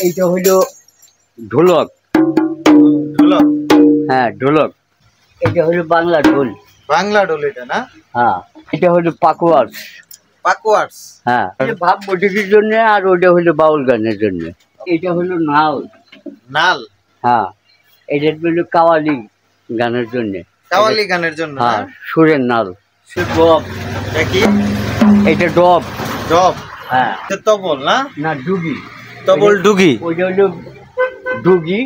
এইটা হলো ঢোলক। ঢোলক? হ্যাঁ ঢোলক। এটা হলো বাংলা ঢোল। বাংলা ঢোল এটা না? হ্যাঁ। এটা হলো পাকুয়ার্স। পাকুয়ার্স? হ্যাঁ, ভাব বৈঠকের জন্য, আর ওইটা হলো বাউল গানের জন্য। এটা হলো নাল। নাল? হ্যাঁ। এটা হলো কাওয়ালি গানের জন্য। কাওয়ালি গানের জন্য? হ্যাঁ, সুরের নাল। ডব? এটা কি? এটা ডব। ডব? হ্যাঁ। এটা তবল না? না, ডুগি। তবল ডুগি? ওইটা হলো ডুগি,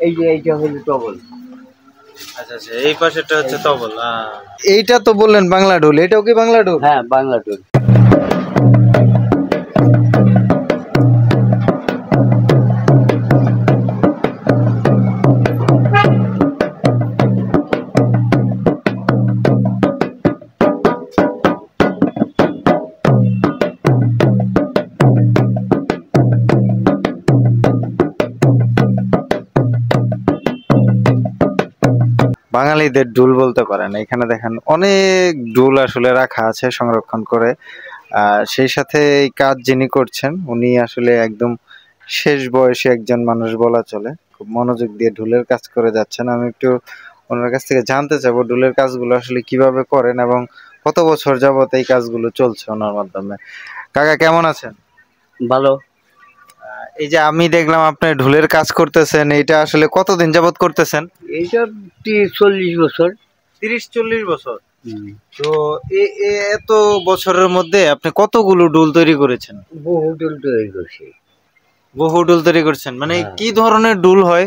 এই যে এইটা হলো তবল। আচ্ছা আচ্ছা, এই পাশেটা হচ্ছে তবল। এইটা তো বললেন বাংলা ঢোল, এটাও কি বাংলা ঢোল? হ্যাঁ, বাংলা ঢোল। বাঙালিদের ঢোল বলতে পারেন। এখানে দেখেন অনেক ঢোল আসলে রাখা আছে সংরক্ষণ করে। সেই সাথে এই কাজ যিনি করছেন উনি আসলে একদম শেষ বয়সী একজন মানুষ বলা চলে। খুব মনোযোগ দিয়ে ঢোলের কাজ করে যাচ্ছেন। আমি একটু ওনার কাছ থেকে জানতে চাবো ঢোলের কাজগুলো আসলে কিভাবে করেন এবং কত বছর যাবত এই কাজগুলো চলছে ওনার মাধ্যমে। কাকা কেমন আছেন? ভালো। এই যে আমি দেখলাম আপনি ঢোলের কাজ করতেছেন, এটা আসলে কতদিন যাবত করতেছেন? এইসব 40 বছর। 30-40 বছর? তো এত বছরের মধ্যে আপনি কতগুলো ঢোল তৈরি করেছেন? বহু ঢোল তৈরি করছি। বহু ঢোল তৈরি করছেন? মানে কি ধরনের ঢোল হয়?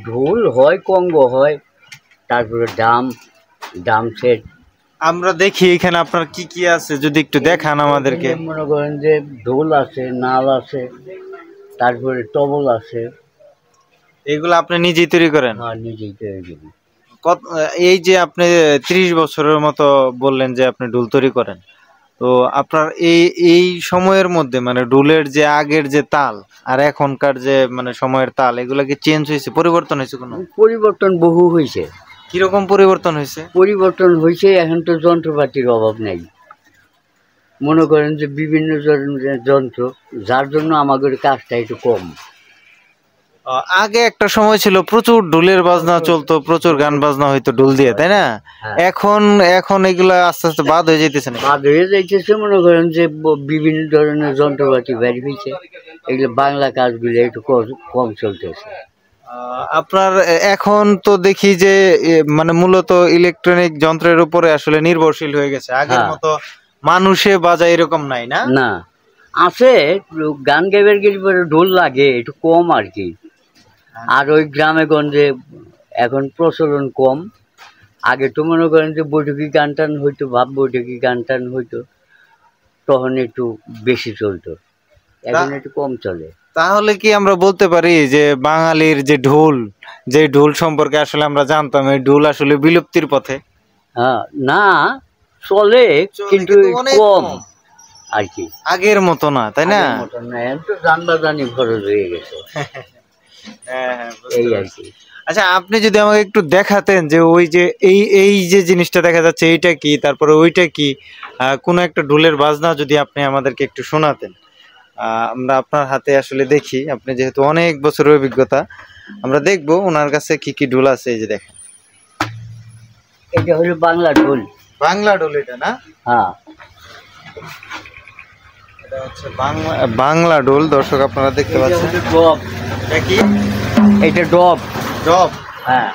ঢোল হয়, কঙ্গো হয়, তারপরে ডাম সেট। আমরা দেখি এখানে আপনার কি কি আছে, যদি একটু দেখান আমাদেরকে। মনে করেন যে ঢোল আছে, নাল আছে, তারপরে তবল আছে। এগুলো আপনি নিজেই তৈরি করেন? হ্যাঁ, নিজেই তৈরি করি। এই যে আপনি 30 বছরের মতো বললেন যে আপনি ঢোল তৈরি করেন, তো আপনার এই সময়ের মধ্যে মানে ঢোলের যে আগের যে তাল আর এখনকার যে মানে সময়ের তাল, এগুলা কি চেঞ্জ হয়েছে, পরিবর্তন হয়েছে? কোনো পরিবর্তন বহু হয়েছে। কিরকম পরিবর্তন হয়েছে? পরিবর্তন হয়েছে, এখন তো যন্ত্রপাতির অভাব নেই। মনে করেন যে বিভিন্ন ধরনের যন্ত্র, যার জন্য আমাদের কাজটা একটু কম। আগে একটা সময় ছিল প্রচুর ঢোলের বাজনা চলতো, প্রচুর গান বাজনা হইতো ঢোল দিয়ে, তাই না? এখন এগুলা আস্তে আস্তে বাদ হয়ে যাইতেছে না? বাদ হয়ে যাইতেছে। মনে করেন যে বিভিন্ন ধরনের যন্ত্রপাতি বের হয়েছে, এগুলো বাংলা কাজগুলো একটু কম চলতেছে। আপনার এখন তো দেখি যে মানে মূলত ইলেকট্রনিক যন্ত্রের উপরে আসলে নির্ভরশীল হয়ে গেছে। আগের মতো মানুষে বাজায় এরকম নাই, না? না, আছে। গান গাইবার গেলে পরে ঢোল লাগে, একটু কম আর কি। আর ওই গ্রামে গঞ্জে এখন প্রচলন কম। আগে তো মনে করেন যে বৈঠকি গান টান হইতো, ভাব বৈঠকি গান টান হইতো, তখন একটু বেশি চলতো। এখন একটু কম চলে। তাহলে কি আমরা বলতে পারি যে বাঙালির যে ঢোল সম্পর্কে আসলে আমরা জানতাম, এই ঢোল আসলে বিলুপ্তির পথে? হ্যাঁ, না, চলে কিন্তু কম আর কি, আগের মতো না, তাই না? তো জানবাজানি খরচ হয়ে গেছে। এই আর কি। আচ্ছা, আপনি যদি আমাকে একটু দেখাতেন যে ওই যে এই যে জিনিসটা দেখা যাচ্ছে এইটা কি, তারপরে ওইটা কি, কোনো একটা ঢোলের বাজনা যদি আপনি আমাদেরকে একটু শোনাতেন। আমরা আপনার হাতে আসলে দেখি, আপনি যেহেতু অনেক বছরের অভিজ্ঞতা, আমরা দেখবো ওনার কাছে কি কি ঢোল আছে। এই যে দেখেন, এটা হলো বাংলা ঢোল। বাংলা ঢোল এটা না? হ্যাঁ, এটা হচ্ছে বাংলা ঢোল। দর্শক আপনারা দেখতে পাচ্ছেন। ডব। এটা কি? এটা ডব। ডব? হ্যাঁ।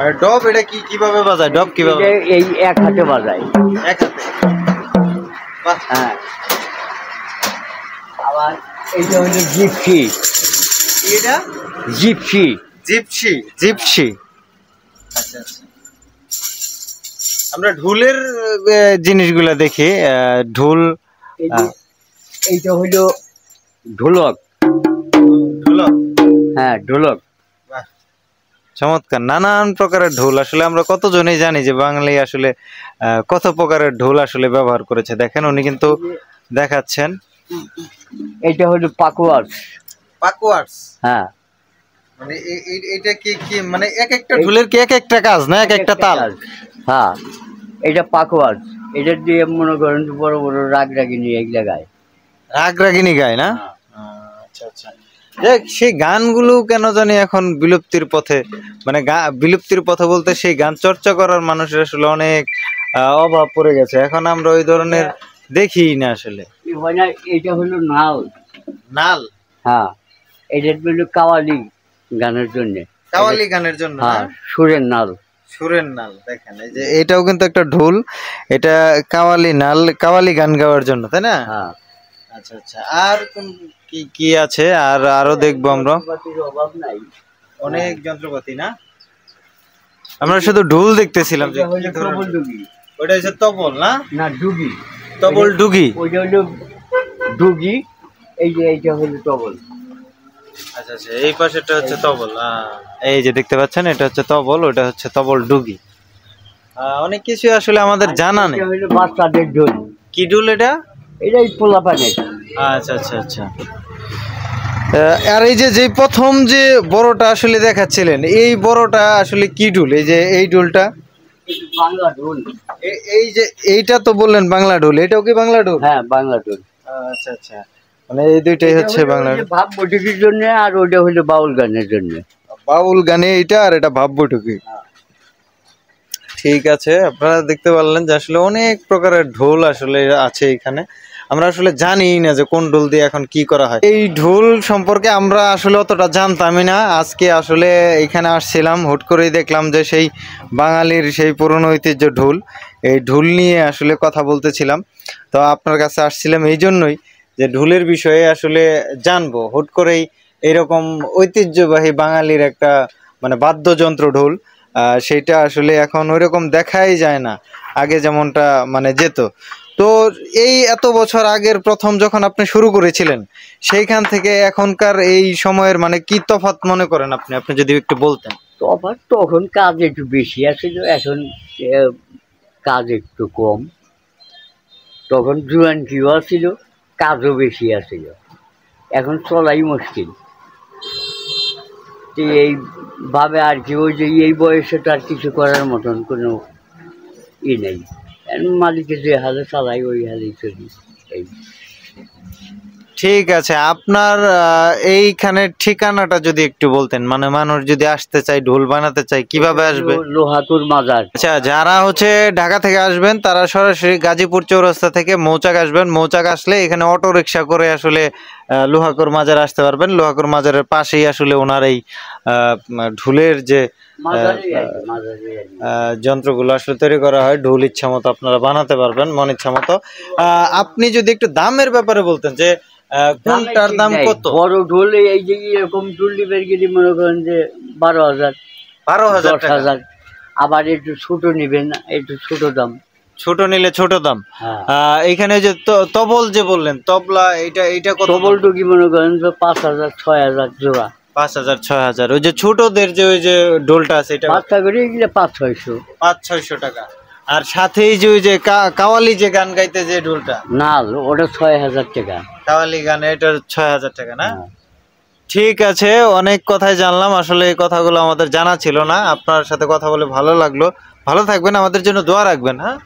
আর ডব এটা কি, কিভাবে বাজায়? ডব কিভাবে? এই এক হাতে বাজায়। এক হাতে? বাহ। হ্যাঁ। আবার এইটা হলো জিপসি। এটা জিপসি। জিপসি? জিপসি, আচ্ছা আচ্ছা। আমরা ঢোলের জিনিসগুলা দেখি। ঢোল, এইটা হলো ঢোলক। ঢোলক? হ্যাঁ, ঢোলক। চমৎকার। নানান প্রকারের ঢোল আসলে আমরা কতজনই জানি যে বাঙালি আসলে কত প্রকারের ঢোল আসলে ব্যবহার করেছে। দেখেন উনি কিন্তু দেখাচ্ছেন। এটা হলো পাকুয়ার্স। পাকুয়ার্স? হ্যাঁ। মানে এটা কি কি মানে এক একটা ঢোলের কি এক একটা কাজ না, এক একটা তাল? হ্যাঁ, এটা পাকুয়ার্স। এটা দিয়ে মনে করেন বড় বড় রাগরাগিনী এগুলা গায়। রাগরাগিনী গায় না? আচ্ছা আচ্ছা, দেখ সেই গানগুলো কেন জানি এখন বিলুপ্তির পথে, মানে বিলুপ্তির পথে বলতে সেই গান চর্চা করার মানুষের আসলে অনেক অভাব পড়ে গেছে, এখন আমরা ওই ধরনের দেখি না আসলে। এটা হলো নাল। নাল? হ্যাঁ, এটা হলো কাওয়ালি গানের জন্য। কাওয়ালি গানের জন্য? হ্যাঁ, সুরের নাল। সুরের নাল, দেখেন এই যে এটাও কিন্তু একটা ঢোল, এটা কাওয়ালি নাল, কাওয়ালি গান গাওয়ার জন্য, তাই না? হ্যাঁ। আচ্ছা আচ্ছা, আর কোন কি কি আছে? আর আরো দেখবো আমরা অভাব নাই, অনেক যন্ত্রপাতি না, আমরা শুধু ঢোল দেখতেছিলাম যে কি ধরনের। ওটা হচ্ছে তবল না? না, ডুগি। তবল ডুগি? ওইটা হলো ডুগি, এই যে এইটা হলো তবল। আচ্ছা আচ্ছা, এই পাশেটা হচ্ছে তবল। এই যে দেখতে পাচ্ছেন, এটা হচ্ছে তবল, ওটা হচ্ছে তবল ডুগি। অনেক কিছু আসলে আমাদের জানা নেই। এটা হলো বাচ্চাদের ঢোল। কি ঢোল এটা? এটাই পোলাপানের। আচ্ছা আচ্ছা আচ্ছা। আর এই যে প্রথম যে বড়টা আসলে দেখাচ্ছিলেন, এই বড়টা আসলে কি ঢোল? এই যে এই ঢোলটা? বাংলা ঢোল। এই যে এইটা তো বললেন বাংলা ঢোল, এটাও কি বাংলা ঢোল? হ্যাঁ, বাংলা ঢোল। আচ্ছা আচ্ছা, মানে এই দুইটাই হচ্ছে বাংলা। ভাব বৈঠকের জন্য, আর ওইটা হলো বাউল গানের জন্য। বাউল গানে এইটা, আর এটা ভাব বৈঠকি। ঠিক আছে, আপনারা দেখতে পারলেন যে আসলে অনেক প্রকারের ঢোল আসলে আছে এখানে, আমরা আসলে জানি না যে কোন ঢোল দিয়ে এখন কি করা হয়। এই ঢোল সম্পর্কে আমরা আসলে অতটা জানতামই না, আজকে আসলে এখানে আসছিলাম, হুট করেই দেখলাম যে সেই বাঙালির সেই পুরনো ঐতিহ্য ঢোল, এই ঢোল নিয়ে আসলে কথা বলতেছিলাম। তো আপনার কাছে আসছিলাম এই জন্যই যে ঢোলের বিষয়ে আসলে জানবো। হুট করেই এরকম ঐতিহ্যবাহী বাঙালির একটা মানে বাদ্যযন্ত্র ঢোল, সেইটা আসলে এখন ওইরকম দেখাই যায় না, আগে যেমনটা মানে যেত। তো এই এত বছর আগের প্রথম যখন আপনি শুরু করেছিলেন, সেইখান থেকে এখনকার এই সময়ের মানে কি তফাৎ মনে করেন আপনি, আপনি যদি একটু বলতেন। তফাৎ, তখন কাজ একটু বেশি আছিল, এখন কাজ একটু কম। তখন জুয়ান কিও ছিল, কাজও বেশি আছিল, এখন চলাই মুশকিল। এইভাবে আর কি, ওই যে এই বয়সে তো আর কিছু করার মতন কোনো নেই, মালিকের যে হালে চালাই ওই হালেই চলি। এই ঠিক আছে, আপনার এইখানে ঠিকানাটা যদি একটু বলতেন, মানে মানুষ যদি আসতে চায়, ঢোল বানাতে চায়, কিভাবে আসবে? লোহাতুর মাজার। আচ্ছা, যারা হচ্ছে ঢাকা থেকে আসবেন তারা সরাসরি গাজীপুর চৌরাস্তা থেকে মৌচাক আসবেন, মৌচাক আসলে এখানে অটো রিক্সা করে আসলে লোহাকুর মাজার আসতে পারবেন। লোহাকুর মাজারের পাশেই আসলে ওনার এই ঢোলের যে যন্ত্রগুলো আসলে তৈরি করা হয়, ঢোল ইচ্ছা মতো আপনারা বানাতে পারবেন, মন ইচ্ছা মতো। আপনি যদি একটু দামের ব্যাপারে বলতেন যে কোনটার দাম কত? বড় ঢোল এই যে এরকম ঢোল নিবেন গেলে মনে করেন যে 12,000, 10,000। আবার একটু ছোট নিবেন, একটু ছোট দাম। ছোট নিলে ছোট দাম। এইখানে যে তবল যে বললেন, তবলা, এইটা কত? তবল টুকি মনে করেন যে 5,000, 6,000 জোড়া। 5,000, 6,000। ওই যে ছোটদের যে ওই যে ঢোলটা আছে, এটা বাচ্চা করে এগুলো 500-600। 500-600 টাকা। আর সাথেই যে ওই যে কাওয়ালি যে গান গাইতে যে ঢোলটা, নাল, ওটা 6,000 টাকা। কাওয়ালি গানে এটা 6,000 টাকা না? ঠিক আছে, অনেক কথাই জানলাম, আসলে এই কথাগুলো আমাদের জানা ছিল না। আপনার সাথে কথা বলে ভালো লাগলো। ভালো থাকবেন, আমাদের জন্য দোয়া রাখবেন। হ্যাঁ।